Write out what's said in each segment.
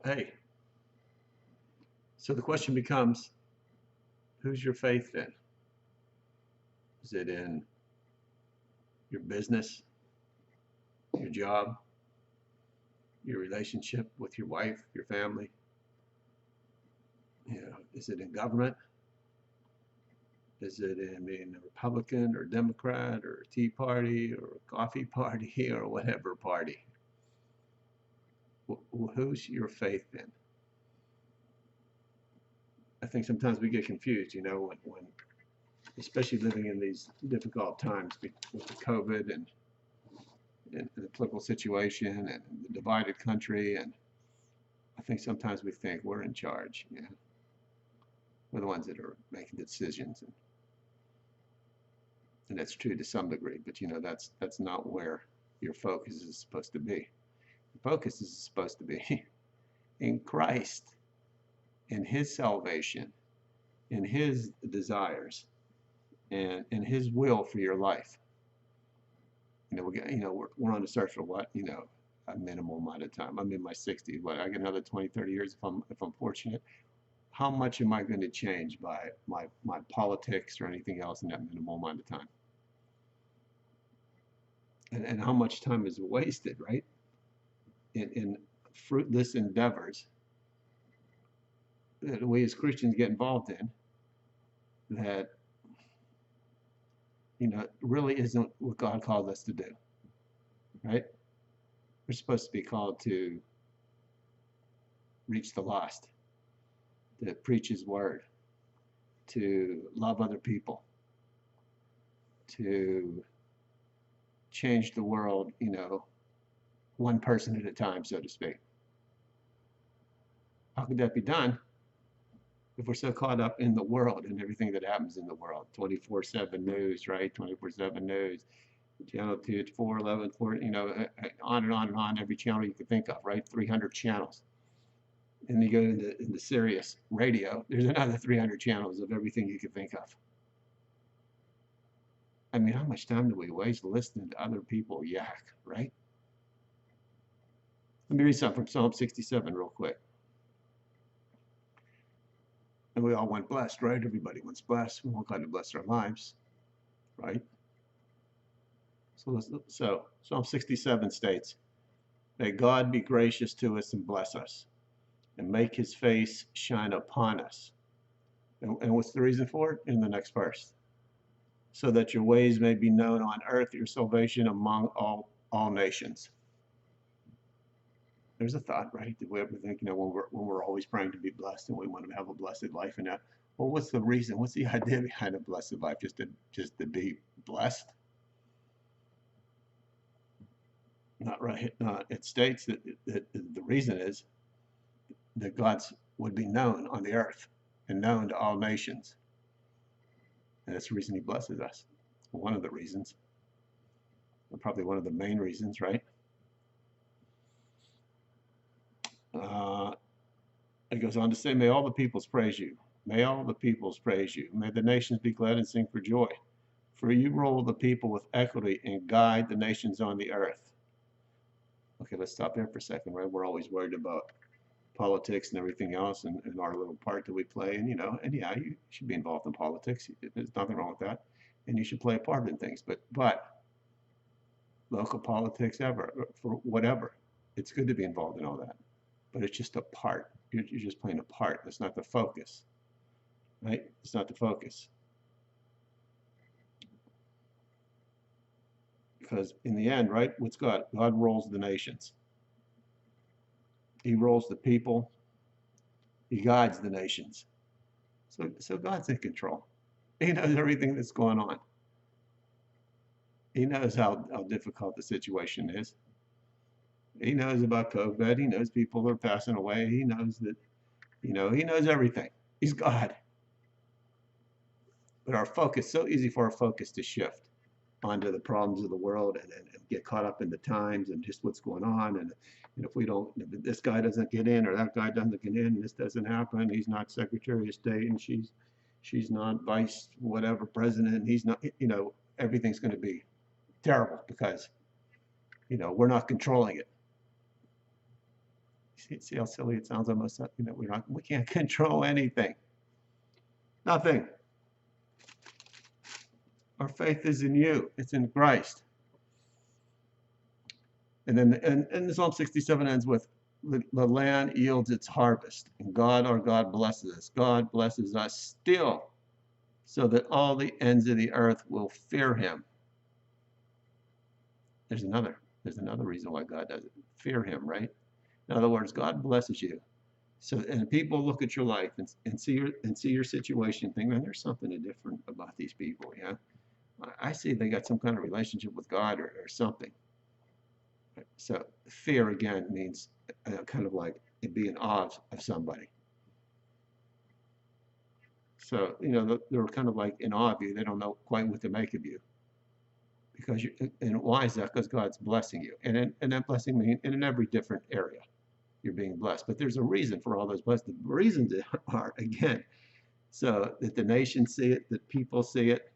Hey, so the question becomes, who's your faith in? Is it in your business, your job, your relationship with your wife, your family? Is it in government? Is it in being a Republican or Democrat or a Tea Party or a Coffee Party or whatever party? Who's your faith in? I think sometimes we get confused, when especially living in these difficult times with the COVID and the political situation and the divided country. And I think sometimes we think we're in charge. We're the ones that are making decisions, and that's true to some degree. But that's not where your focus is supposed to be. Your focus is supposed to be in Christ, in His salvation, in His desires, and in His will for your life. We're on the search for what a minimal amount of time. I'm in my 60s. What, I get another 20, 30 years if I'm fortunate. How much am I going to change by my politics or anything else in that minimal amount of time? And how much time is wasted, right? In fruitless endeavors that we as Christians get involved in that really isn't what God called us to do, right? We're supposed to be called to reach the lost, to preach His word, to love other people, to change the world, one person at a time, so to speak. How could that be done if we're so caught up in the world and everything that happens in the world? 24/7 news, right? 24/7 news. Channel 2, 4, 11, 4, on and on and on, every channel you could think of, right? 300 channels. And you go into Sirius radio, there's another 300 channels of everything you could think of. I mean, how much time do we waste listening to other people yak, right? Let me read something from Psalm 67 real quick. And we all want blessed, right? Everybody wants blessed. We want God to bless our lives, right? So Psalm 67 states, "May God be gracious to us and bless us, and make His face shine upon us." And what's the reason for it? In the next verse. "So that your ways may be known on earth, your salvation among all nations." There's a thought, right? Did we ever think, when we're always praying to be blessed and we want to have a blessed life and that? Well, what's the reason? What's the idea behind a blessed life? Just to be blessed? Not right. No, it states that the reason is that God's would be known on the earth and known to all nations. And that's the reason He blesses us. One of the reasons, probably one of the main reasons, right? Uh, it goes on to say, "May all the peoples praise you. May all the peoples praise you. May the nations be glad and sing for joy. For you rule the people with equity and guide the nations on the earth." Okay, let's stop there for a second, right? We're always worried about politics and everything else and our little part that we play. And yeah, you should be involved in politics. There's nothing wrong with that. And you should play a part in things. But local politics ever, for whatever, it's good to be involved in all that. But it's just a part. You're just playing a part. That's not the focus, right? It's not the focus. Because in the end, right, what's God? God rules the nations. He rules the people. He guides the nations. So God's in control. He knows everything that's going on. He knows how difficult the situation is. He knows about COVID. He knows people are passing away. He knows that, He knows everything. He's God. But our focus, so easy for our focus to shift onto the problems of the world and get caught up in the times and just what's going on. And if we don't, if this guy doesn't get in or that guy doesn't get in, and this doesn't happen, he's not Secretary of State and she's not vice whatever president, and he's not, everything's going to be terrible because, we're not controlling it. See how silly it sounds almost, we can't control anything. Nothing. Our faith is in you. It's in Christ. And then and Psalm 67 ends with the land yields its harvest, and God, our God, blesses us. God blesses us still, so that all the ends of the earth will fear him. There's another reason why God does it. Fear him, right? In other words, God blesses you. So, and people look at your life and see your situation and think, man, there's something different about these people. Yeah, I see they got some kind of relationship with God or something. So fear again means kind of like it being in awe of somebody. So they're kind of like in awe of you. They don't know quite what to make of you because and why is that? Because God's blessing you, and that blessing means in every different area you're being blessed. But there's a reason for all those blessings. The reasons are again so that the nations see it, that people see it,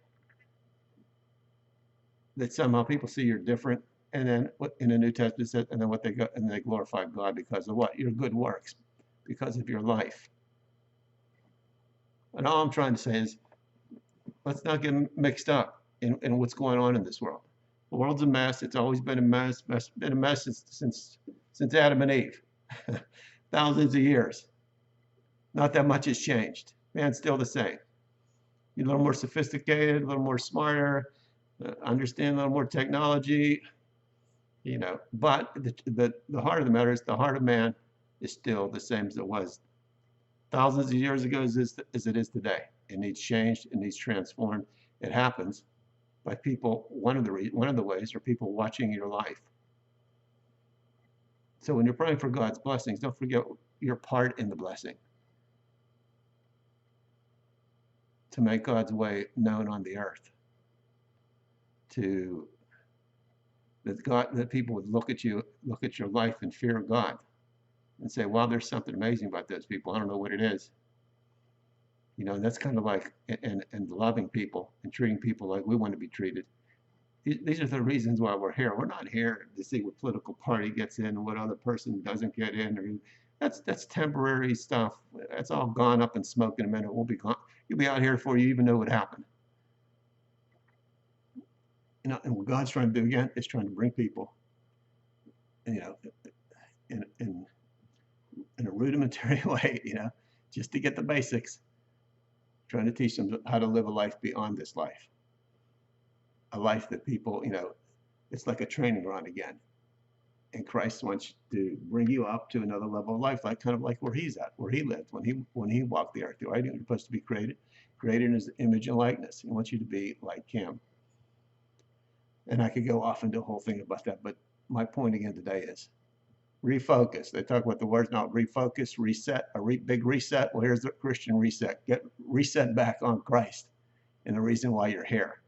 that somehow people see you're different. And then what in the New Testament says, and then what they go and they glorify God because of what? Your good works, because of your life. And all I'm trying to say is, let's not get mixed up in what's going on in this world. The world's a mess. It's always been a mess. Been a mess since Adam and Eve, thousands of years. Not that much has changed. Man's still the same. You're a little more sophisticated, a little more smarter, understand a little more technology. But the heart of the matter is the heart of man is still the same as it was thousands of years ago as it is today. It needs changed. It needs transformed. It happens by people. One of the ways are people watching your life. So when you're praying for God's blessings, don't forget your part in the blessing. To make God's way known on the earth. That people would look at you, look at your life and fear God and say, wow, there's something amazing about those people. I don't know what it is. And that's kind of like, and loving people and treating people like we want to be treated. These are the reasons why we're here. We're not here to see what political party gets in and what other person doesn't get in. That's temporary stuff. That's all gone up in smoke in a minute. We'll be gone. You'll be out here before you even know what happened. And what God's trying to do again is trying to bring people, in a rudimentary way, just to get the basics, trying to teach them how to live a life beyond this life. A life that people, it's like a training run again. And Christ wants to bring you up to another level of life, kind of like where he's at, where he lived when he walked the earth. Right? You're supposed to be created in his image and likeness. He wants you to be like him. And I could go off into a whole thing about that, but my point again today is refocus. They talk about the words now, refocus, reset, big reset. Well, here's the Christian reset. Get reset back on Christ and the reason why you're here.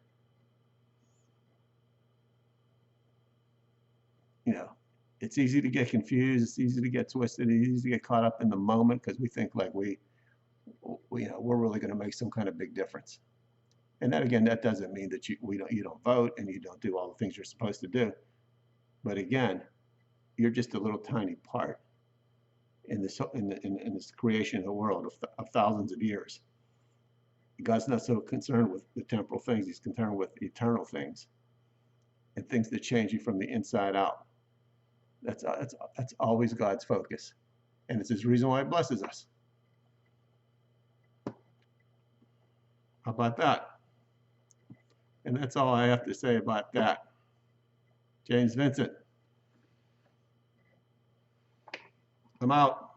It's easy to get confused. It's easy to get twisted. It's easy to get caught up in the moment because we think like we're really going to make some kind of big difference. And that again, that doesn't mean that you don't vote and you don't do all the things you're supposed to do. But again, you're just a little tiny part in this creation of the world of thousands of years. God's not so concerned with the temporal things. He's concerned with eternal things and things that change you from the inside out. That's always God's focus. And it's his reason why he blesses us. How about that? And that's all I have to say about that. James Vincent. I'm out.